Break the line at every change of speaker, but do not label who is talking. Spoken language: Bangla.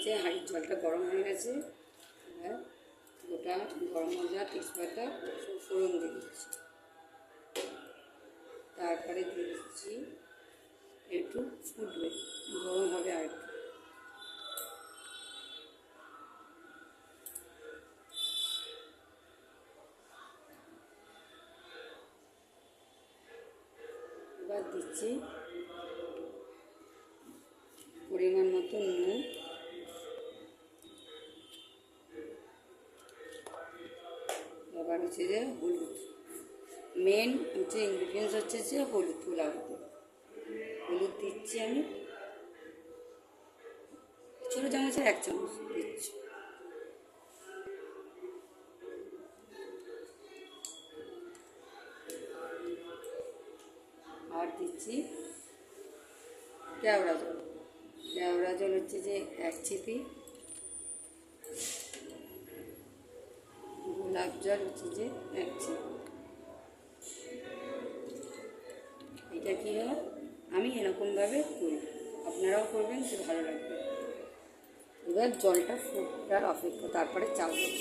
গেছে, হাঁড়ির জলটা গরম হয়ে গেছে। এবার গোটা গরম মশলা, তেজপাতা সব ফোড়ন দিয়ে দিচ্ছি। তারপরে দিয়ে দিচ্ছি, একটু ফুটবে, গরম হবে আর একটু। এবার দিচ্ছি পরিমাণ মতো নুন, এবার হচ্ছে যে হলুদ। মেন হচ্ছে ইনগ্রিডিয়েন্টস হচ্ছে যে হলুদ, পোলাওতে হলুদ দিচ্ছি আমি, ছোটো চামচের 1 চামচ দিচ্ছি। আর দিচ্ছি কেওড়া জল। কেওড়া জল হচ্ছে যে 1 চিপি, গোলাপ জল হচ্ছে যে 1 চিপি। এটা কী হয়, আমি এরকমভাবে করি, আপনারাও করবেন, তো ভালো লাগবে। এবার জলটা ফোটার অপেক্ষা, তারপরে চাল দেবো।